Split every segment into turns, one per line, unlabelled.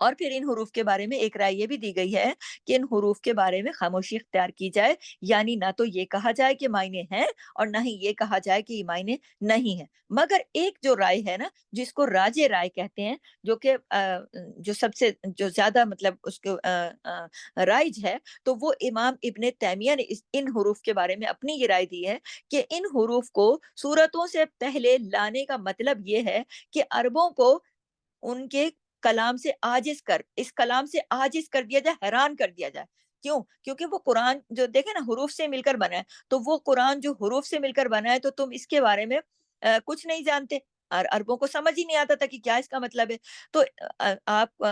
اور پھر ان حروف کے بارے میں ایک رائے یہ بھی دی گئی ہے کہ ان حروف کے بارے میں خاموشی اختیار کی جائے، یعنی نہ تو یہ کہا جائے کہ معنی ہیں اور نہ ہی یہ کہا جائے کہ یہ معنی نہیں ہے۔ مگر ایک جو رائے ہے نا، جس کو راج رائے کہتے ہیں، جو کہ جو سب سے جو زیادہ مطلب اس کو رائج ہے، تو وہ امام ابن تیمیہ نے ان حروف کے بارے میں اپنی یہ رائے دی ہے کہ ان حروف کو سورتوں سے پہلے لانے کا مطلب یہ ہے کہ عربوں کو ان کے کلام سے عاجز اس کلام سے عاجز کر دیا جائے، حیران کر دیا جائے۔ کیوں؟ کیونکہ وہ قرآن جو دیکھیں نا حروف سے مل کر بنا ہے، تو وہ قرآن جو حروف سے مل کر بنا ہے تو تم اس کے بارے میں کچھ نہیں جانتے، اور عربوں کو سمجھ ہی نہیں آتا تھا کہ کیا اس کا مطلب ہے۔ تو آپ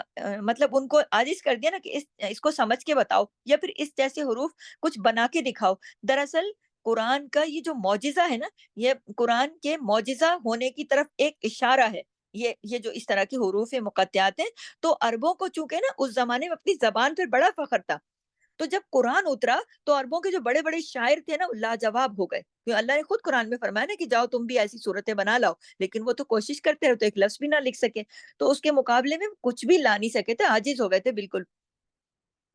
مطلب ان کو عاجز کر دیا نا کہ اس کو سمجھ کے بتاؤ، یا پھر اس جیسے حروف کچھ بنا کے دکھاؤ۔ دراصل قرآن کا یہ جو معجزہ ہے نا، یہ قرآن کے معجزہ ہونے کی طرف ایک اشارہ ہے۔ یہ جو اس طرح کی حروف مقطعات ہیں، تو عربوں کو چونکہ نا اس زمانے میں اپنی زبان پر بڑا فخر تھا، تو جب قرآن اترا تو عربوں کے جو بڑے بڑے شاعر تھے نا، وہ لاجواب ہو گئے، کیوں اللہ نے خود قرآن میں فرمایا نا کہ جاؤ تم بھی ایسی صورتیں بنا لاؤ، لیکن وہ تو کوشش کرتے رہے، تو ایک لفظ بھی نہ لکھ سکے، تو اس کے مقابلے میں کچھ بھی لا نہیں سکے تھے، عاجز ہو گئے تھے بالکل۔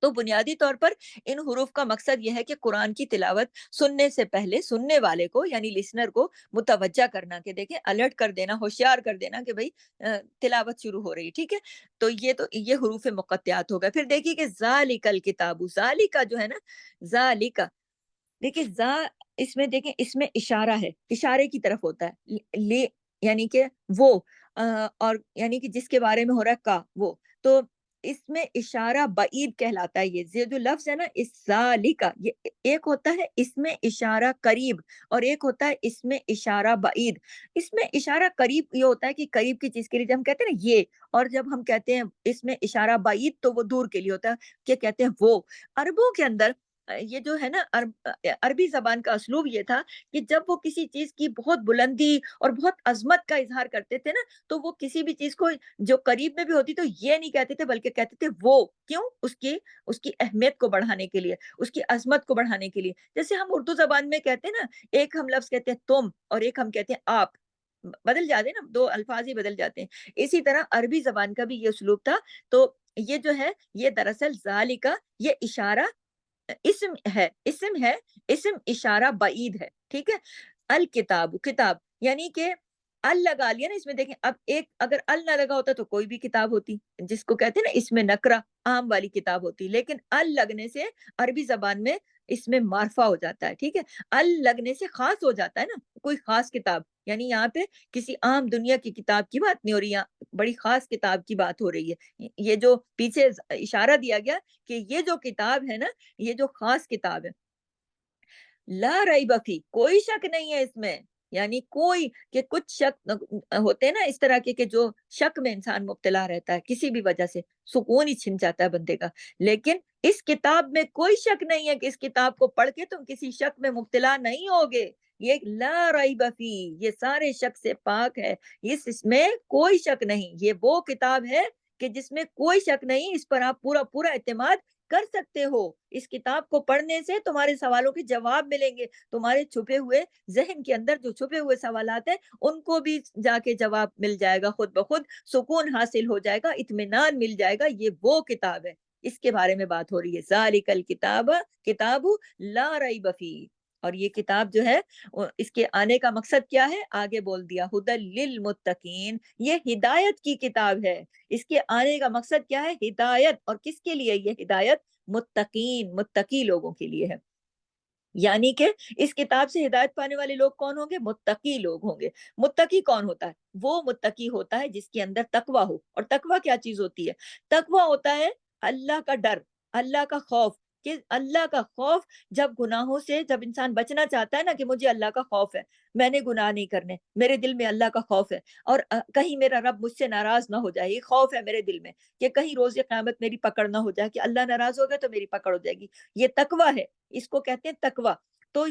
تو بنیادی طور پر ان حروف کا مقصد یہ ہے کہ قرآن کی تلاوت سننے سے پہلے سننے والے کو یعنی لسنر کو متوجہ کرنا، کہ دیکھیں الرٹ کر دینا، ہوشیار کر دینا کہ بھئی تلاوت شروع ہو رہی ہے، ٹھیک ہے۔ تو یہ حروف مقطعات ہو گئے۔ پھر دیکھیے کہ ذالک الکتاب، ذالک جو ہے نا، ذالک، دیکھیں اس میں دیکھیں، اس میں اشارہ ہے، اشارے کی طرف ہوتا ہے، لے یعنی کہ وہ، اور یعنی کہ جس کے بارے میں ہو رہا ہے کا وہ، تو اس میں اشارہ بعید کہلاتا ہے۔ یہ جو لفظ ہے نا، اس ذالک، یہ ایک ہوتا ہے اس میں اشارہ قریب، اور ایک ہوتا ہے اس میں اشارہ بعید۔ اس میں اشارہ قریب یہ ہوتا ہے کہ قریب کی چیز کے لیے جب ہم کہتے ہیں نا یہ، اور جب ہم کہتے ہیں اس میں اشارہ بعید تو وہ دور کے لیے ہوتا ہے، کہ کہتے ہیں وہ۔ عربوں کے اندر یہ جو ہے نا، عربی زبان کا اسلوب یہ تھا کہ جب وہ کسی چیز کی بہت بلندی اور بہت عظمت کا اظہار کرتے تھے نا، تو وہ کسی بھی چیز کو جو قریب میں بھی ہوتی تو یہ نہیں کہتے تھے، بلکہ کہتے تھے وہ، کیوں؟ اس کی اہمیت کو بڑھانے کے لیے، اس کی عظمت کو بڑھانے کے لیے۔ جیسے ہم اردو زبان میں کہتے ہیں نا، ایک ہم لفظ کہتے ہیں تم، اور ایک ہم کہتے ہیں آپ، بدل جاتے ہیں نا، دو الفاظ ہی بدل جاتے ہیں۔ اسی طرح عربی زبان کا بھی یہ اسلوب تھا۔ تو یہ جو ہے، یہ دراصل ذالکا، یہ اشارہ اسم ہے، اسم اشارہ بعید ہے، ٹھیک ہے۔ الکتاب، کتاب، یعنی کہ ال لگا لیا نا اس میں، دیکھیں اب ایک اگر ال نہ لگا ہوتا تو کوئی بھی کتاب ہوتی، جس کو کہتے ہیں نا اس میں نکرہ، عام والی کتاب ہوتی، لیکن ال لگنے سے عربی زبان میں اس میں معرفہ ہو جاتا ہے، ٹھیک ہے۔ ال لگنے سے خاص ہو جاتا ہے نا، کوئی خاص کتاب، یعنی یہاں پہ کسی عام دنیا کی کتاب کی بات نہیں ہو رہی، یہاں بڑی خاص کتاب کی بات ہو رہی ہے۔ یہ جو پیچھے اشارہ دیا گیا کہ یہ جو کتاب ہے نا، یہ جو خاص کتاب ہے، لا ریب فی، کوئی شک نہیں ہے اس میں، یعنی کوئی، کہ کچھ شک ہوتے ہیں نا اس طرح کے، کہ جو شک میں انسان مبتلا رہتا ہے کسی بھی وجہ سے، سکون ہی چھن جاتا ہے بندے کا، لیکن اس کتاب میں کوئی شک نہیں ہے کہ اس کتاب کو پڑھ کے تم کسی شک میں مبتلا نہیں ہوگے۔ یہ لا ریب فی، یہ سارے شک سے پاک ہے، اس میں کوئی شک نہیں، یہ وہ کتاب ہے کہ جس میں کوئی شک نہیں، اس پر آپ پورا پورا اعتماد کر سکتے ہو۔ اس کتاب کو پڑھنے سے تمہارے سوالوں کے جواب ملیں گے، تمہارے چھپے ہوئے ذہن کے اندر جو چھپے ہوئے سوالات ہیں ان کو بھی جا کے جواب مل جائے گا، خود بخود سکون حاصل ہو جائے گا، اطمینان مل جائے گا۔ یہ وہ کتاب ہے، اس کے بارے میں بات ہو رہی ہے، ذالک الکتاب کتاب لا ریب فی۔ اور یہ کتاب جو ہے، اس کے آنے کا مقصد کیا ہے؟ آگے بول دیا، ہدی للمتقین، یہ ہدایت کی کتاب ہے۔ اس کے آنے کا مقصد کیا ہے؟ ہدایت، اور کس کے لیے یہ ہدایت؟ متقین، متقی لوگوں کے لیے ہے۔ یعنی کہ اس کتاب سے ہدایت پانے والے لوگ کون ہوں گے؟ متقی لوگ ہوں گے۔ متقی کون ہوتا ہے؟ وہ متقی ہوتا ہے جس کے اندر تقوی ہو۔ اور تقوی کیا چیز ہوتی ہے؟ تقوی ہوتا ہے اللہ کا ڈر، اللہ کا خوف، کہ اللہ کا خوف، جب گناہوں سے جب انسان بچنا چاہتا ہے نا، کہ مجھے اللہ کا خوف ہے، میں نے گناہ نہیں کرنے، میرے دل میں اللہ کا خوف ہے، اور کہیں میرا رب مجھ سے ناراض نہ ہو جائے، یہ خوف ہے میرے دل میں، کہ کہیں روز قیامت میری پکڑ نہ ہو جائے، کہ اللہ ناراض ہو گیا تو میری پکڑ ہو جائے گی۔ یہ تقوی ہے، اس کو کہتے ہیں تقوی۔ تو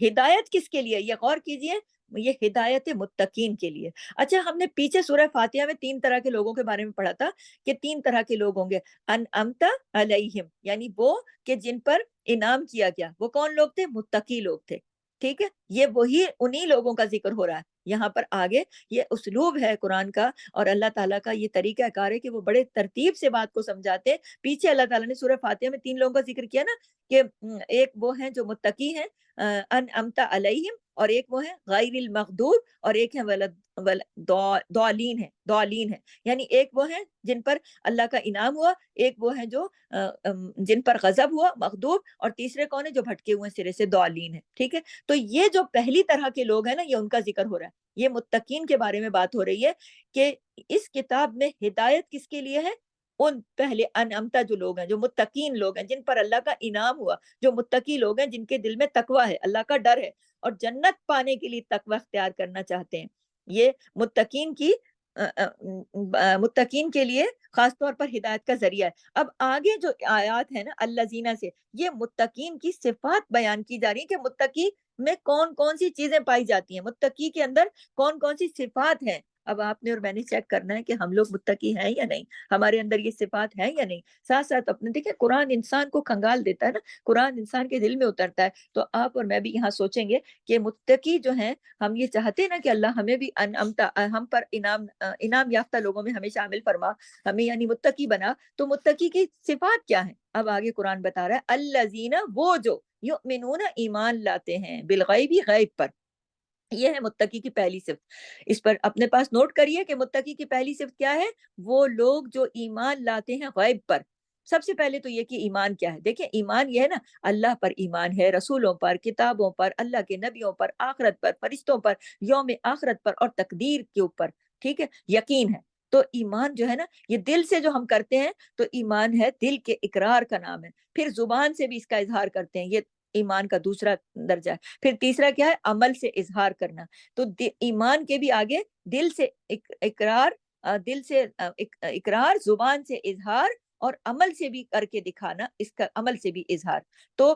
ہدایت کس کے لیے؟ یہ غور کیجئے، یہ ہدایت متقین کے لیے۔ اچھا، ہم نے پیچھے سورہ فاتحہ میں 3 طرح کے لوگوں کے بارے میں پڑھا تھا، کہ 3 طرح کے لوگ ہوں گے، انعمت علیہم، یعنی وہ کہ جن پر انعام کیا گیا، وہ کون لوگ تھے؟ متقی لوگ تھے، ٹھیک ہے۔ یہ وہی انہی لوگوں کا ذکر ہو رہا ہے۔ یہاں پر آگے یہ اسلوب ہے قرآن کا اور اللہ تعالیٰ کا یہ طریقہ کار ہے کہ وہ بڑے ترتیب سے بات کو سمجھاتے ہیں۔ پیچھے اللہ تعالیٰ نے سورہ فاتحہ میں 3 لوگوں کا ذکر کیا نا، کہ ایک وہ ہیں جو متقی ہیں، انعمت علیہم، اور ایک وہ ہیں غیر المغضوب، اور ایک ہیں ضالین ہیں، یعنی ایک وہ ہیں جن پر اللہ کا انعام ہوا، ایک وہ ہیں جو جن پر غضب ہوا، مغضوب، اور تیسرے کون ہیں جو بھٹکے ہوئے سرے سے، ضالین ہیں، ٹھیک ہے۔ تو یہ جو پہلی طرح کے لوگ ہیں نا، یہ ان کا ذکر ہو رہا ہے، یہ متقین کے بارے میں بات ہو رہی ہے کہ اس کتاب میں ہدایت کس کے لیے ہے؟ ان پہلے انعمتا جو لوگ ہیں، جو متقین لوگ ہیں، جن پر اللہ کا انعام ہوا، جو متقی لوگ ہیں، جن کے دل میں تقوی ہے، اللہ کا ڈر ہے، اور جنت پانے کے لیے تقوی اختیار کرنا چاہتے ہیں۔ یہ متقین کی متقین کے لیے خاص طور پر ہدایت کا ذریعہ ہے۔ اب آگے جو آیات ہے نا الذین سے، یہ متقین کی صفات بیان کی جا رہی ہیں کہ متقی میں کون کون سی چیزیں پائی جاتی ہیں، متقی کے اندر کون کون سی صفات ہیں۔ اب آپ نے اور میں نے چیک کرنا ہے کہ ہم لوگ متقی ہیں یا نہیں، ہمارے اندر یہ صفات ہیں یا نہیں۔ ساتھ ساتھ اپنے دیکھیں قرآن انسان کو کھنگال دیتا ہے نا، قرآن انسان کے دل میں اترتا ہے، تو آپ اور میں بھی یہاں سوچیں گے کہ متقی جو ہیں، ہم یہ چاہتے ہیں نا کہ اللہ ہمیں بھی ہم پر انعام یافتہ لوگوں میں ہمیں شامل فرما، ہمیں یعنی متقی بنا۔ تو متقی کی صفات کیا ہیں؟ اب آگے قرآن بتا رہا ہے الذین، وہ جو یؤمنون ایمان لاتے ہیں، بالغیب، غیب پر، یہ ہے متقی کی پہلی صفت۔ اس پر اپنے پاس نوٹ کریے کہ متقی کی پہلی صفت کیا ہے؟ وہ لوگ جو ایمان لاتے ہیں غیب پر۔ سب سے پہلے تو یہ کہ ایمان کیا ہے، دیکھیں ایمان یہ ہے نا، اللہ پر ایمان ہے، رسولوں پر، کتابوں پر، اللہ کے نبیوں پر، آخرت پر، فرشتوں پر، یوم آخرت پر، اور تقدیر کے اوپر، ٹھیک ہے، یقین ہے۔ تو ایمان جو ہے نا، یہ دل سے جو ہم کرتے ہیں تو ایمان ہے، دل کے اقرار کا نام ہے، پھر زبان سے بھی اس کا اظہار کرتے ہیں، یہ ایمان کا دوسرا درجہ ہے۔ پھر تیسرا کیا ہے؟ عمل سے اظہار کرنا۔ تو ایمان کے بھی آگے دل سے اقرار، دل سے اقرار، زبان سے اظہار، اور عمل سے بھی کر کے دکھانا، اس کا عمل سے بھی اظہار۔ تو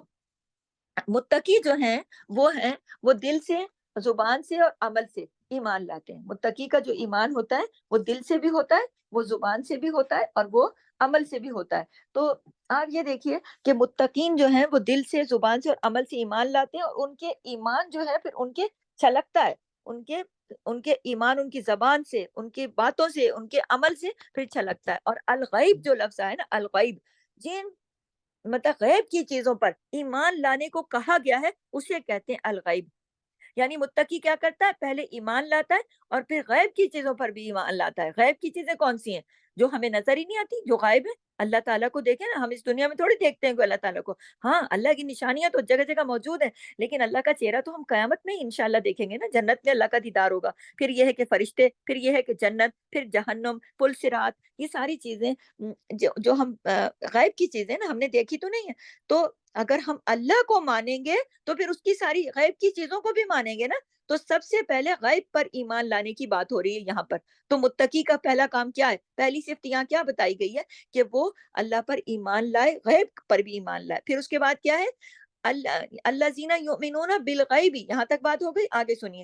متقی جو ہیں وہ دل سے، زبان سے، اور عمل سے ایمان لاتے ہیں۔ متقی کا جو ایمان ہوتا ہے وہ دل سے بھی ہوتا ہے، وہ زبان سے بھی ہوتا ہے، اور وہ عمل سے بھی ہوتا ہے۔ تو آپ یہ دیکھیے کہ متقین جو ہیں وہ دل سے، زبان سے، اور عمل سے ایمان لاتے ہیں، اور ان کے ایمان جو ہے پھر ان کے چھلکتا ہے، ان کے ایمان ان کی زبان سے، ان کی باتوں سے، ان کے عمل سے پھر چھلکتا ہے۔ اور الغیب جو لفظ ہے نا، الغیب، جن مطلب غیب کی چیزوں پر ایمان لانے کو کہا گیا ہے، اسے کہتے ہیں الغیب۔ یعنی متقی کیا کرتا ہے؟ پہلے ایمان لاتا ہے، اور پھر غیب کی چیزوں پر بھی ایمان لاتا ہے۔ غیب کی چیزیں کون سی ہیں؟ جو ہمیں نظر ہی نہیں آتی، جو غائب ہے۔ اللہ تعالیٰ کو دیکھیں نا، ہم اس دنیا میں تھوڑی دیکھتے ہیں کوئی اللہ تعالیٰ کو، ہاں اللہ کی نشانیاں تو جگہ جگہ موجود ہیں، لیکن اللہ کا چہرہ تو ہم قیامت میں ہی انشاءاللہ دیکھیں گے نا، جنت میں اللہ کا دیدار ہوگا، پھر یہ ہے کہ فرشتے، پھر یہ ہے کہ جنت، پھر جہنم، پل صراط، یہ ساری چیزیں جو ہم غیب کی چیزیں نا، ہم نے دیکھی تو نہیں ہے۔ تو اگر ہم اللہ کو مانیں گے تو پھر اس کی ساری غیب کی چیزوں کو بھی مانیں گے نا۔ تو سب سے پہلے غیب پر ایمان لانے کی بات ہو رہی ہے یہاں پر۔ تو متقی کا پہلا کام کیا ہے؟ پہلی صفت یہاں کیا بتائی گئی ہے؟ کہ وہ اللہ پر ایمان لائے، غیب پر بھی ایمان لائے۔ پھر اس کے بعد کیا ہے؟ الذین یؤمنون بالغیب، یہاں تک بات ہو گئی، آگے سنیے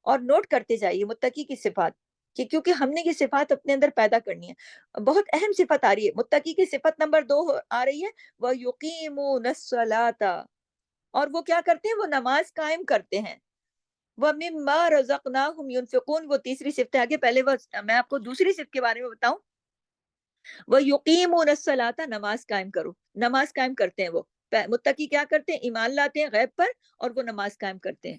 اور نوٹ کرتے جائیے متقی کی صفات، کیونکہ ہم نے یہ صفات اپنے اندر پیدا کرنی ہے۔ بہت اہم صفت آ رہی ہے، متقی کی صفت نمبر 2 آ رہی ہے، وَيُقِيمُونَ الصَّلَاةَ، اور وہ کیا کرتے ہیں؟ وہ نماز قائم کرتے ہیں۔ وَمِمَّا رَزَقْنَاهُمْ يُنْفِقُونَ، وہ تیسری صفت ہے۔ آگے پہلے میں آپ کو دوسری صفت کے بارے میں بتاؤں، وَيُقِيمُونَ الصَّلَاةَ، نماز قائم کرو، نماز قائم کرتے ہیں وہ متقی، کیا کرتے ہیں؟ ایمان لاتے ہیں غیب پر، اور وہ نماز قائم کرتے ہیں۔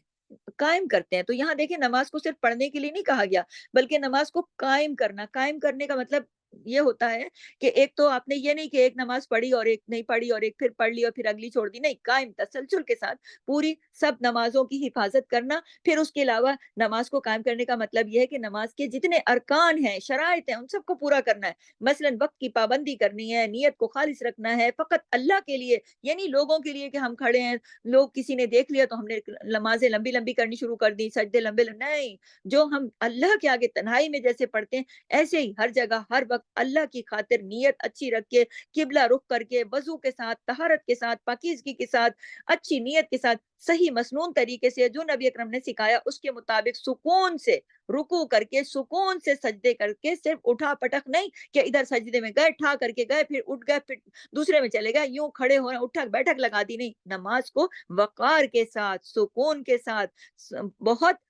تو یہاں دیکھیں نماز کو صرف پڑھنے کے لیے نہیں کہا گیا، بلکہ نماز کو قائم کرنا، قائم کرنے کا مطلب یہ ہوتا ہے کہ ایک تو آپ نے یہ نہیں کہ ایک نماز پڑھی اور ایک نہیں پڑھی، اور ایک پھر پڑھ لی اور پھر اگلی چھوڑ دی، نہیں، قائم تسلسل کے ساتھ پوری سب نمازوں کی حفاظت کرنا۔ پھر اس کے علاوہ نماز کو قائم کرنے کا مطلب یہ ہے کہ نماز کے جتنے ارکان ہیں، شرائط ہیں، ان سب کو پورا کرنا ہے۔ مثلا وقت کی پابندی کرنی ہے، نیت کو خالص رکھنا ہے فقط اللہ کے لیے، یعنی لوگوں کے لیے کہ ہم کھڑے ہیں، لوگ کسی نے دیکھ لیا تو ہم نے نمازیں لمبی لمبی کرنی شروع کر دی، سجدے لمبے نہیں، جو ہم اللہ کے آگے تنہائی میں جیسے پڑھتے ہیں، ایسے ہی ہر جگہ ہر وقت اللہ کی خاطر نیت اچھی رکھ کے، قبلہ رخ کر کے، وضو کے ساتھ، طہارت کے ساتھ، پاکیزگی کے ساتھ، اچھی نیت کے ساتھ، صحیح مسنون طریقے سے جو نبی اکرم نے سکھایا اس کے مطابق سکون سے رکوع کر کے، سکون سے سجدے کر کے، صرف اٹھا پٹک نہیں کہ ادھر سجدے میں گئے، ٹھا کر کے گئے، پھر اٹھ گئے، پھر دوسرے میں چلے گئے، یوں کھڑے ہونا، اٹھک بیٹھک لگا دی، نہیں، نماز کو وقار کے ساتھ، سکون کے ساتھ، بہت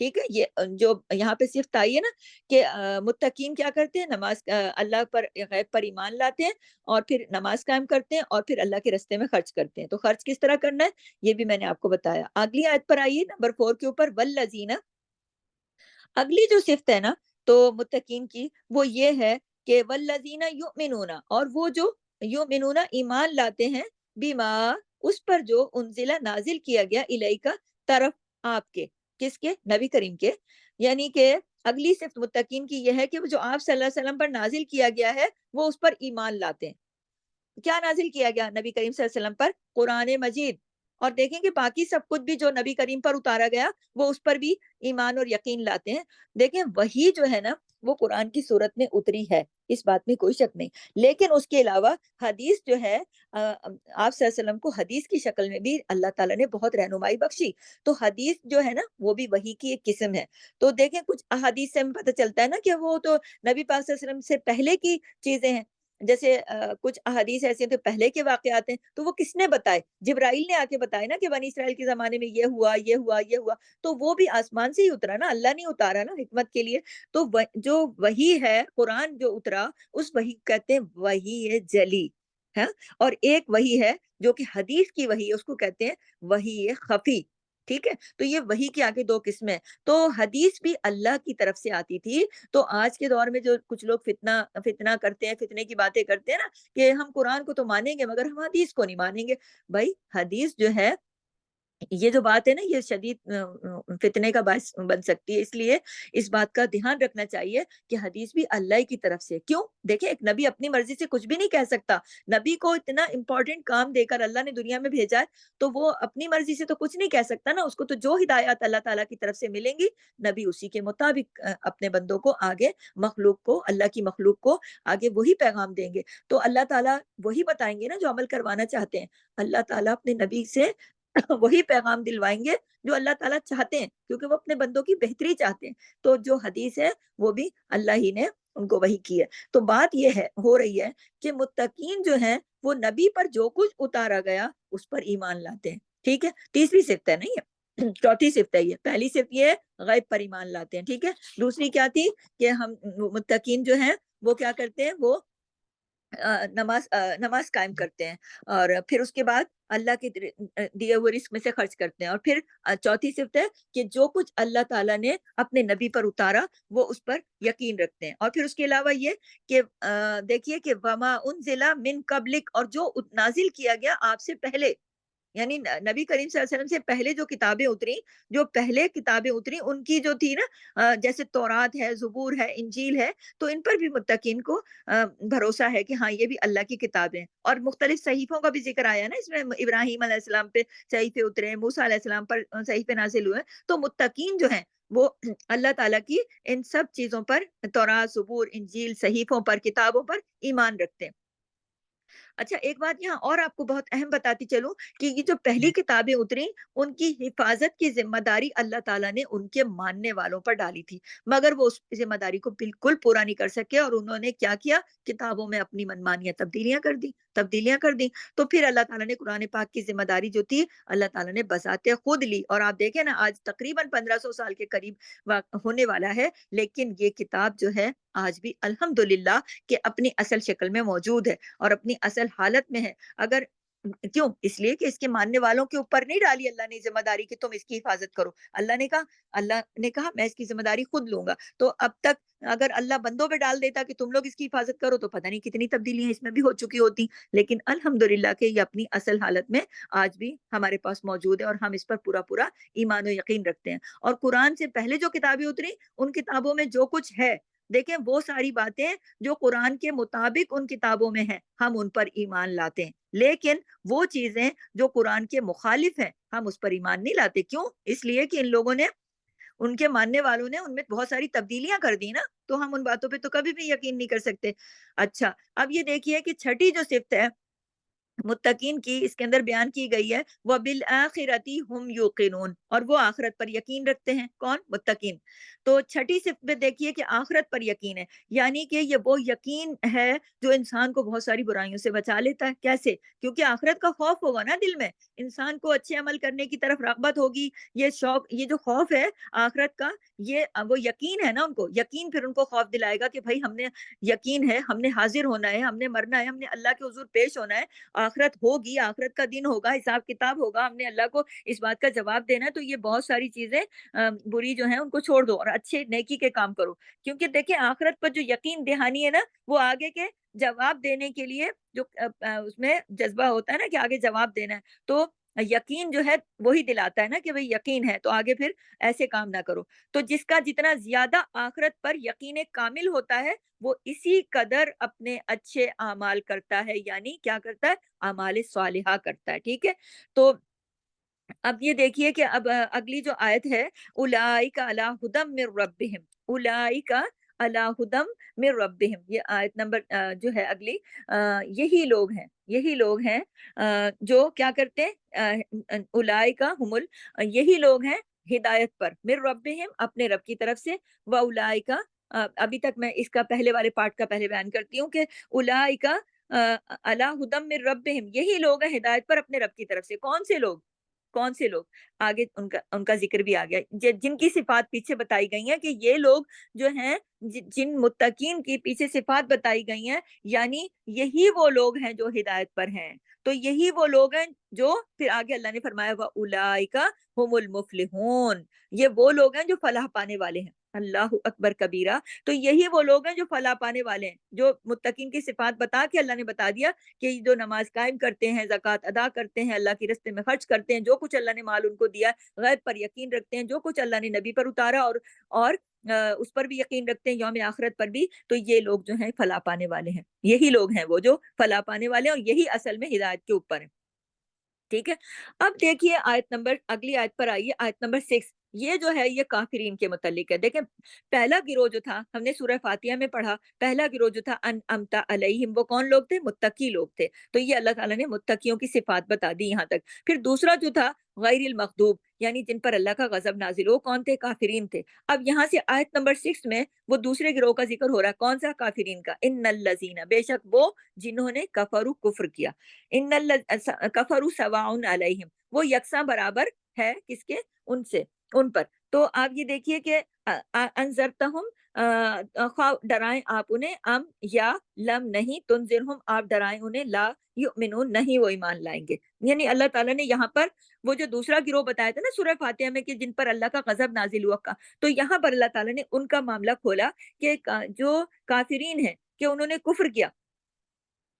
ٹھیک ہے، یہ جو یہاں پہ صفت آئی ہے نا کہ متقین کیا کرتے ہیں، نماز اللہ پر غیب پر ایمان لاتے ہیں اور پھر نماز قائم کرتے ہیں اور پھر اللہ کے رستے میں خرچ کرتے ہیں. تو خرچ کس طرح کرنا ہے یہ بھی میں نے آپ کو بتایا. اگلی آیت پر آئیے نمبر 4 کے اوپر، والذین. اگلی جو صفت ہے نا تو متقین کی وہ یہ ہے کہ والذین یؤمنون، اور وہ جو یؤمنون ایمان لاتے ہیں، بما اس پر جو انزلہ نازل کیا گیا الیکا طرف آپ کے، کس کے، نبی کریم کے. یعنی کہ اگلی صفت متقین کی یہ ہے کہ وہ جو آپ صلی اللہ علیہ وسلم پر نازل کیا گیا ہے وہ اس پر ایمان لاتے ہیں. کیا نازل کیا گیا نبی کریم صلی اللہ علیہ وسلم پر؟ قرآن مجید. اور دیکھیں کہ باقی سب کچھ بھی جو نبی کریم پر اتارا گیا وہ اس پر بھی ایمان اور یقین لاتے ہیں. دیکھیں وہی جو ہے نا وہ قرآن کی صورت میں اتری ہے، اس بات میں کوئی شک نہیں. لیکن اس کے علاوہ حدیث جو ہے آپ صلی اللہ علیہ وسلم کو حدیث کی شکل میں بھی اللہ تعالیٰ نے بہت رہنمائی بخشی. تو حدیث جو ہے نا وہ بھی وحی کی ایک قسم ہے. تو دیکھیں کچھ احادیث سے ہمیں پتہ چلتا ہے نا کہ وہ تو نبی پاک صلی اللہ علیہ وسلم سے پہلے کی چیزیں ہیں. جیسے کچھ احادیث ایسے ہیں تو پہلے کے واقعات ہیں، تو وہ کس نے بتائے؟ جبرائیل نے آ کے بتائے نا کہ بنی اسرائیل کے زمانے میں یہ ہوا یہ ہوا یہ ہوا. تو وہ بھی آسمان سے ہی اترا نا، اللہ نے اتارا نا حکمت کے لیے. تو جو وحی ہے قرآن جو اترا اس وحی کہتے ہیں وحی جلی ہے. اور ایک وحی ہے جو کہ حدیث کی وحی ہے، اس کو کہتے ہیں وحی خفی. ٹھیک ہے، تو یہ وحی کے آگے دو قسمیں. تو حدیث بھی اللہ کی طرف سے آتی تھی. تو آج کے دور میں جو کچھ لوگ فتنہ کرتے ہیں، فتنے کی باتیں کرتے ہیں نا کہ ہم قرآن کو تو مانیں گے مگر ہم حدیث کو نہیں مانیں گے. بھائی حدیث جو ہے یہ جو بات ہے نا یہ شدید فتنے کا باعث بن سکتی ہے. اس لیے اس بات کا دھیان رکھنا چاہیے کہ حدیث بھی اللہ کی طرف سے. کیوں؟ دیکھیں ایک نبی اپنی مرضی سے کچھ بھی نہیں کہہ سکتا. نبی کو اتنا امپورٹنٹ کام دے کر اللہ نے دنیا میں بھیجا ہے تو وہ اپنی مرضی سے تو کچھ نہیں کہہ سکتا نا. اس کو تو جو ہدایات اللہ تعالیٰ کی طرف سے ملیں گی نبی اسی کے مطابق اپنے بندوں کو آگے، مخلوق کو، اللہ کی مخلوق کو آگے وہی پیغام دیں گے. تو اللہ تعالیٰ وہی بتائیں گے نا جو عمل کروانا چاہتے ہیں. اللہ تعالیٰ اپنے نبی سے وہی پیغام دلوائیں گے جو اللہ تعالیٰ چاہتے ہیں، کیونکہ وہ اپنے بندوں کی بہتری چاہتے ہیں. تو جو حدیث ہے وہ بھی اللہ ہی نے ان کو وحی کی ہے. تو بات یہ ہے ہو رہی ہے کہ متقین جو ہیں وہ نبی پر جو کچھ اتارا گیا اس پر ایمان لاتے ہیں. ٹھیک ہے، تیسری صفت ہے نہیں ہے، چوتھی صفت ہے یہ. پہلی صفت یہ ہے غیب پر ایمان لاتے ہیں. ٹھیک ہے، دوسری کیا تھی کہ ہم متقین جو ہیں وہ کیا کرتے ہیں، وہ نماز قائم کرتے ہیں اور پھر اس کے بعد اللہ کے دیے ہوئے رزق میں سے خرچ کرتے ہیں. اور پھر چوتھی صفت ہے کہ جو کچھ اللہ تعالیٰ نے اپنے نبی پر اتارا وہ اس پر یقین رکھتے ہیں. اور پھر اس کے علاوہ یہ کہ دیکھیے کہ وما انزل من قبلک، اور جو نازل کیا گیا آپ سے پہلے، یعنی نبی کریم صلی اللہ علیہ وسلم سے پہلے جو کتابیں اتری، جو پہلے کتابیں اتری ان کی جو تھی نا جیسے تورات ہے، زبور ہے، انجیل ہے، تو ان پر بھی متقین کو بھروسہ ہے کہ ہاں یہ بھی اللہ کی کتابیں. اور مختلف صحیفوں کا بھی ذکر آیا نا اس میں، ابراہیم علیہ السلام پہ صحیفے اترے، موسیٰ علیہ السلام پر صحیفے نازل ہوئے. تو متقین جو ہیں وہ اللہ تعالیٰ کی ان سب چیزوں پر، تورات، زبور، انجیل، صحیفوں پر، کتابوں پر ایمان رکھتے ہیں. اچھا ایک بات یہاں اور آپ کو بہت اہم بتاتی چلوں کہ یہ جو پہلی کتابیں اتری ان کی حفاظت کی ذمہ داری اللہ تعالیٰ نے ان کے ماننے والوں پر ڈالی تھی، مگر وہ اس ذمہ داری کو بالکل پورا نہیں کر سکے اور انہوں نے کیا کیا، کتابوں میں اپنی منمانیاں تبدیلیاں کر دی. تو پھر اللہ تعالیٰ نے قرآن پاک کی ذمہ داری جو تھی اللہ تعالیٰ نے بذات خود لی. اور آپ دیکھیں نا آج تقریباً 1500 سال کے قریب ہونے والا ہے، لیکن یہ کتاب جو ہے آج بھی الحمدللہ کہ اپنی اصل شکل میں موجود ہے اور اپنی اصل حالت میں ہے. اگر کیوں؟ اس لیے کہ اس کے ماننے والوں کے اوپر نہیں ڈالی اللہ نے ذمہ داری کہ تم اس کی حفاظت کرو. اللہ نے کہا میں اس کی ذمہ داری خود لوں گا. تو اب تک اگر اللہ بندوں پہ ڈال دیتا کہ تم لوگ اس کی حفاظت کرو تو پتہ نہیں کتنی تبدیلیاں اس میں بھی ہو چکی ہوتی. لیکن الحمدللہ کہ یہ اپنی اصل حالت میں آج بھی ہمارے پاس موجود ہے اور ہم اس پر پورا ایمان و یقین رکھتے ہیں. اور قرآن سے پہلے جو کتابیں اتری ان کتابوں میں جو کچھ ہے، دیکھیں وہ ساری باتیں جو قرآن کے مطابق ان کتابوں میں ہیں ہم ان پر ایمان لاتے ہیں. لیکن وہ چیزیں جو قرآن کے مخالف ہیں ہم اس پر ایمان نہیں لاتے. کیوں؟ اس لیے کہ ان لوگوں نے، ان کے ماننے والوں نے ان میں بہت ساری تبدیلیاں کر دی نا، تو ہم ان باتوں پہ تو کبھی بھی یقین نہیں کر سکتے. اچھا اب یہ دیکھیے کہ چھٹی جو صفت ہے متقین کی اس کے اندر بیان کی گئی ہے، وَبِالْآخِرَةِ هُمْ يُوقِنُونَ، اور وہ آخرت پر یقین رکھتے ہیں۔ کون؟ متقین۔ تو چھٹی صفت میں دیکھیے کہ آخرت پر یقین ہے، یعنی کہ یہ وہ یقین ہے جو انسان کو بہت ساری برائیوں سے بچا لیتا ہے۔ کیسے؟ کیونکہ آخرت کا خوف ہوگا نا دل میں، انسان کو اچھے عمل کرنے کی طرف رغبت ہوگی، یہ شوق، یہ جو خوف ہے آخرت کا، یہ وہ یقین ہے نا، ان کو یقین پھر ان کو خوف دلائے گا کہ بھائی ہم نے یقین ہے، ہم نے حاضر ہونا ہے، ہم نے مرنا ہے، ہم نے اللہ کے حضور پیش ہونا ہے، آخرت ہوگی، آخرت کا دن ہوگا، حساب کتاب ہوگا، ہم نے اللہ کو اس بات کا جواب دینا ہے، تو یہ بہت ساری چیزیں بری جو ہیں ان کو چھوڑ دو اور اچھے نیکی کے کام کرو۔ کیونکہ دیکھیں آخرت پر جو یقین دہانی ہے نا، وہ آگے کے جواب دینے کے لیے جو اس میں جذبہ ہوتا ہے نا کہ آگے جواب دینا ہے، تو یقین جو ہے وہی دلاتا ہے نا کہ بھئی یقین ہے تو آگے پھر ایسے کام نہ کرو۔ تو جس کا جتنا زیادہ آخرت پر یقین کامل ہوتا ہے، وہ اسی قدر اپنے اچھے اعمال کرتا ہے، یعنی کیا کرتا ہے؟ اعمال صالحہ کرتا ہے، ٹھیک ہے؟ تو اب یہ دیکھیے کہ اب اگلی جو آیت ہے، اولئک علی ھدی من ربہم، اولئک علی ھدی من ربہم، یہ آیت نمبر جو ہے اگلی، یہی لوگ ہیں، یہی لوگ ہیں جو کیا کرتے ہیں، اولئک ہم یہی لوگ ہیں ہدایت پر، من ربہم اپنے رب کی طرف سے، و اولئک ابھی تک میں اس کا پہلے والے پارٹ کا پہلے بیان کرتی ہوں کہ اولئک علی ھدی من ربہم، یہی لوگ ہیں ہدایت پر اپنے رب کی طرف سے۔ کون سے لوگ؟ کون سے لوگ؟ آگے ان کا ذکر بھی آ گیا، جن کی صفات پیچھے بتائی گئی ہیں کہ یہ لوگ جو ہیں، جن متقین کی پیچھے صفات بتائی گئی ہیں، یعنی یہی وہ لوگ ہیں جو ہدایت پر ہیں، تو یہی وہ لوگ ہیں جو پھر آگے اللہ نے فرمایا وَأُولَٰئِکَ هُمُ الْمُفْلِحُونَ، یہ وہ لوگ ہیں جو فلاح پانے والے ہیں۔ اللہ اکبر کبیرہ، تو یہی وہ لوگ ہیں جو فلاح پانے والے ہیں، جو متقین کی صفات بتا کے اللہ نے بتا دیا کہ جو نماز قائم کرتے ہیں، زکوٰۃ ادا کرتے ہیں، اللہ کے راستے میں خرچ کرتے ہیں، جو کچھ اللہ نے مال ان کو دیا، غیب پر یقین رکھتے ہیں، جو کچھ اللہ نے نبی پر اتارا اور اس پر بھی یقین رکھتے ہیں، یوم آخرت پر بھی، تو یہ لوگ جو ہیں فلاح پانے والے ہیں، یہی لوگ ہیں وہ جو فلاح پانے والے ہیں، اور یہی اصل میں ہدایت کے اوپر ہیں۔ ٹھیک ہے، اب دیکھیے آیت نمبر، اگلی آیت پر آئیے، آیت نمبر 6، یہ جو ہے یہ کافرین کے متعلق ہے۔ دیکھیں پہلا گروہ جو تھا، ہم نے سورہ فاتحہ میں پڑھا، پہلا گروہ جو تھا انعمت علیہم، وہ کون لوگ تھے؟ متقی لوگ تھے، تو یہ اللہ تعالیٰ نے متقیوں کی صفات بتا دی یہاں تک۔ پھر دوسرا جو تھا غیر المغضوب، یعنی جن پر اللہ کا غضب نازل ہو، کون تھے؟ کافرین تھے۔ اب یہاں سے آیت نمبر 6 میں وہ دوسرے گروہ کا ذکر ہو رہا ہے، کون سا؟ کافرین کا۔ ان الذین، بے شک وہ جنہوں نے کفروا، کفر کیا، ان کفروا سواء علیہم، وہ یکساں برابر ہے کس کے؟ ان سے، ان پر۔ تو آپ یہ دیکھیے کہ انذرتہم، خواہ ڈرائیں آپ انہیں، ام یا لم نہیں تنذرہم، آپ ڈرائیں انہیں، لا یؤمنون، نہیں وہ ایمان لائیں گے۔ یعنی اللہ تعالیٰ نے یہاں پر وہ جو دوسرا گروہ بتایا تھا نا سورہ فاتحہ میں کہ جن پر اللہ کا غضب نازل ہوا کا، تو یہاں پر اللہ تعالیٰ نے ان کا معاملہ کھولا کہ جو کافرین ہیں کہ انہوں نے کفر کیا،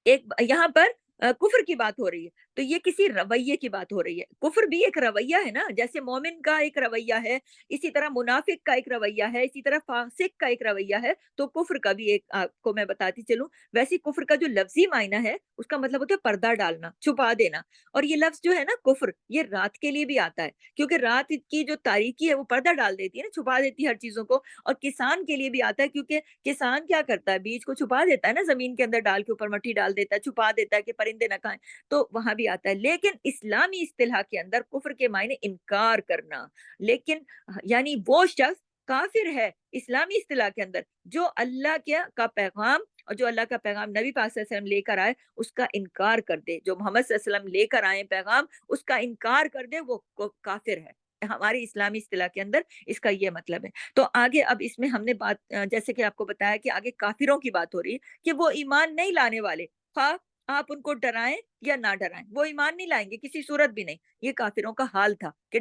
ایک یہاں پر کفر کی بات ہو رہی ہے، تو یہ کسی رویے کی بات ہو رہی ہے۔ کفر بھی ایک رویہ ہے نا، جیسے مومن کا ایک رویہ ہے، اسی طرح منافق کا ایک رویہ ہے، اسی طرح فاسق کا ایک رویہ ہے، تو کفر کا بھی ایک آپ کو میں بتاتی چلوں۔ ویسے کفر کا جو لفظی معنی ہے اس کا مطلب ہوتا ہے پردہ ڈالنا، چھپا دینا، اور یہ لفظ جو ہے نا کفر، یہ رات کے لیے بھی آتا ہے، کیونکہ رات کی جو تاریکی ہے وہ پردہ ڈال دیتی ہے نا، چھپا دیتی ہے ہر چیزوں کو، اور کسان کے لیے بھی آتا ہے، کیونکہ کسان کیا کرتا ہے؟ بیج کو چھپا دیتا ہے نا، زمین کے اندر ڈال کے اوپر مٹی ڈال دیتا ہے، چھپا دیتا ہے کہ پرندے نہ کھائیں، تو وہاں بھی آتا ہے۔ لیکن اسلامی اصطلاح کے اندر کفر کے معنی انکار کرنا، لیکن یعنی وہ شخص کافر ہے اسلامی اصطلاح کے اندر جو اللہ کا پیغام، اور جو اللہ کا پیغام نبی پاک صلی اللہ علیہ وسلم لے کر آئے اس کا انکار کر دے، جو محمد صلی اللہ علیہ وسلم لے کر آئے پیغام اس کا انکار کر دے، وہ کافر ہے ہماری اسلامی اصطلاح کے اندر، اس کا یہ مطلب ہے۔ تو آگے اب اس میں ہم نے بات جیسے کہ آپ کو بتایا کہ آگے کافروں کی بات ہو رہی ہے کہ وہ ایمان نہیں لانے والے، خواہ آپ ان کو ڈرائیں یا نہ ڈرائیں، وہ ایمان نہیں لائیں گے کسی صورت بھی نہیں۔ یہ کافروں کا حال تھا کہ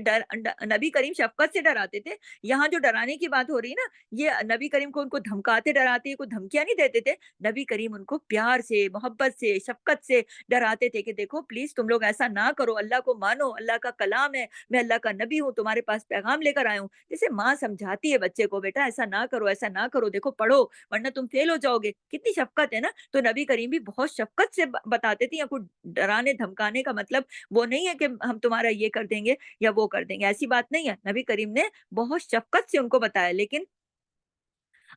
نبی کریم شفقت سے ڈراتے تھے، یہاں جو ڈرانے کی بات ہو رہی ہے نا، یہ نبی کریم کو ان کو دھمکاتے ڈراتے، کوئی دھمکیاں نہیں دیتے تھے، نبی کریم ان کو پیار سے، محبت سے، شفقت سے ڈراتے تھے کہ دیکھو پلیز تم لوگ ایسا نہ کرو، اللہ کو مانو، اللہ کا کلام ہے، میں اللہ کا نبی ہوں، تمہارے پاس پیغام لے کر آیا ہوں، جیسے ماں سمجھاتی ہے بچے کو، بیٹا ایسا نہ کرو، ایسا نہ کرو، دیکھو پڑھو ورنہ تم فیل ہو جاؤ گے، کتنی شفقت ہے نا۔ تو نبی کریم بھی بہت شفقت سے بتاتے تھے، یا کوئی ڈرانے دھمکانے کا مطلب وہ نہیں ہے کہ ہم تمہارا یہ کر دیں گے یا وہ کر دیں گے، ایسی بات نہیں ہے، نبی کریم نے بہت شفقت سے ان کو بتایا۔ لیکن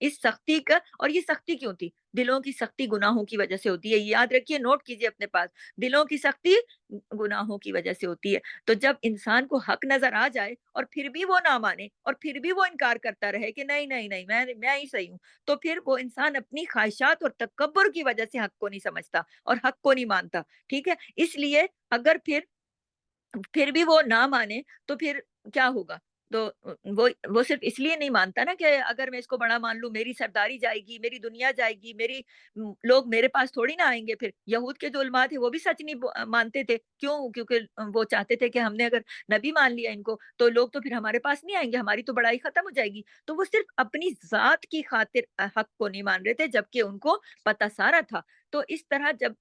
اس سختی کا، اور یہ سختی کیوں تھی؟ دلوں کی سختی گناہوں کی وجہ سے ہوتی ہے، یاد رکھیے، نوٹ کیجیے اپنے پاس، دلوں کی سختی گناہوں کی وجہ سے ہوتی ہے۔ تو جب انسان کو حق نظر آ جائے اور پھر بھی وہ نہ مانے اور پھر بھی وہ انکار کرتا رہے کہ نہیں نہیں نہیں، میں ہی صحیح ہوں، تو پھر وہ انسان اپنی خواہشات اور تکبر کی وجہ سے حق کو نہیں سمجھتا اور حق کو نہیں مانتا، ٹھیک ہے؟ اس لیے اگر پھر بھی وہ نہ مانے تو پھر کیا ہوگا؟ تو وہ صرف اس لیے نہیں مانتا نا کہ اگر میں اس کو بڑا مان لوں میری سرداری جائے گی، میری دنیا جائے گی، لوگ میرے پاس تھوڑی نہ آئیں گے پھر۔ یہود کے جو علماء تھے وہ بھی سچ نہیں مانتے تھے، کیوں؟ کیونکہ وہ چاہتے تھے کہ ہم نے اگر نبی مان لیا ان کو تو لوگ تو پھر ہمارے پاس نہیں آئیں گے، ہماری تو بڑائی ختم ہو جائے گی۔ تو وہ صرف اپنی ذات کی خاطر حق کو نہیں مان رہے تھے، جبکہ ان کو پتہ سارا تھا۔ تو اس طرح جب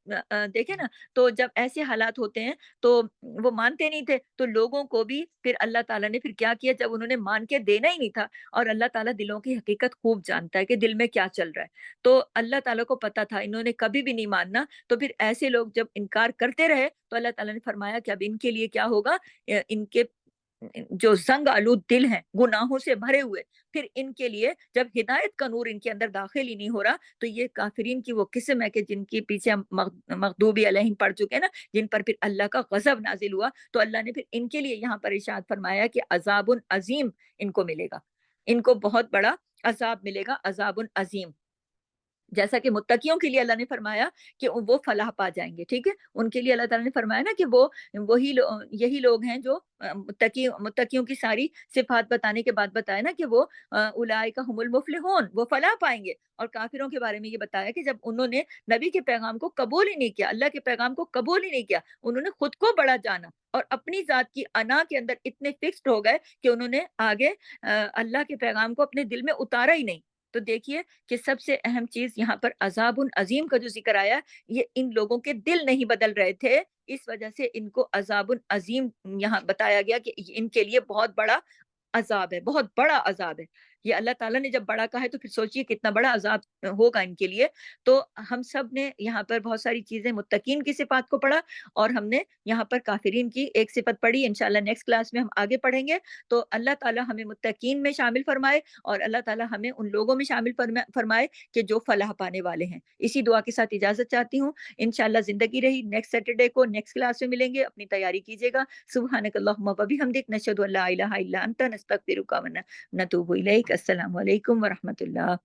دیکھیں نا، تو جب ایسے حالات ہوتے ہیں تو وہ مانتے نہیں تھے، تو لوگوں کو بھی پھر اللہ تعالیٰ نے پھر کیا کیا، جب انہوں نے مان کے دینا ہی نہیں تھا، اور اللہ تعالیٰ دلوں کی حقیقت خوب جانتا ہے کہ دل میں کیا چل رہا ہے، تو اللہ تعالیٰ کو پتا تھا انہوں نے کبھی بھی نہیں ماننا، تو پھر ایسے لوگ جب انکار کرتے رہے تو اللہ تعالیٰ نے فرمایا کہ اب ان کے لیے کیا ہوگا، ان کے جو زنگ آلود دل ہیں گناہوں سے بھرے ہوئے، پھر ان کے لیے جب ہدایت کا نور ان کے اندر داخل ہی نہیں ہو رہا، تو یہ کافرین کی وہ قسم ہے کہ جن کی پیچھے ہم مغضوب علیہم پڑھ چکے ہیں نا، جن پر پھر اللہ کا غضب نازل ہوا، تو اللہ نے پھر ان کے لیے یہاں پر ارشاد فرمایا کہ عذاب عظیم ان کو ملے گا، ان کو بہت بڑا عذاب ملے گا، عذاب عظیم۔ جیسا کہ متقیوں کے لیے اللہ نے فرمایا کہ وہ فلاح پا جائیں گے، ٹھیک ہے؟ ان کے لیے اللہ تعالیٰ نے فرمایا نا کہ یہی لوگ ہیں جو متقیوں کی ساری صفات بتانے کے بعد بتایا نا کہ وہ اولئک هم المفلحون، وہ فلاح پائیں گے۔ اور کافروں کے بارے میں یہ بتایا کہ جب انہوں نے نبی کے پیغام کو قبول ہی نہیں کیا، اللہ کے پیغام کو قبول ہی نہیں کیا، انہوں نے خود کو بڑا جانا اور اپنی ذات کی انا کے اندر اتنے فکسڈ ہو گئے کہ انہوں نے آگے اللہ کے پیغام کو اپنے دل میں اتارا ہی نہیں۔ تو دیکھیے کہ سب سے اہم چیز یہاں پر عذاب عظیم کا جو ذکر آیا، یہ ان لوگوں کے دل نہیں بدل رہے تھے، اس وجہ سے ان کو عذاب عظیم یہاں بتایا گیا کہ ان کے لیے بہت بڑا عذاب ہے، بہت بڑا عذاب ہے۔ یہ اللہ تعالیٰ نے جب بڑا کہا ہے تو پھر سوچئے کتنا بڑا عذاب ہوگا ان کے لیے۔ تو ہم سب نے یہاں پر بہت ساری چیزیں متقین کی صفات کو پڑھا، اور ہم نے یہاں پر کافرین کی ایک صفت پڑھی، انشاءاللہ نیکسٹ کلاس میں ہم آگے پڑھیں گے۔ تو اللہ تعالیٰ ہمیں متقین میں شامل فرمائے، اور اللہ تعالیٰ ہمیں ان لوگوں میں شامل فرمائے کہ جو فلاح پانے والے ہیں۔ اسی دعا کے ساتھ اجازت چاہتی ہوں، انشاءاللہ زندگی رہی نیکسٹ سیٹرڈے کو نیکسٹ کلاس میں ملیں گے، اپنی تیاری کیجیے گا۔ سبحانک اللہم و بحمدک، نشہد ان لا الہ الا انت، نستغفرک و نتوب الیک۔ السلام علیکم ورحمۃ اللہ۔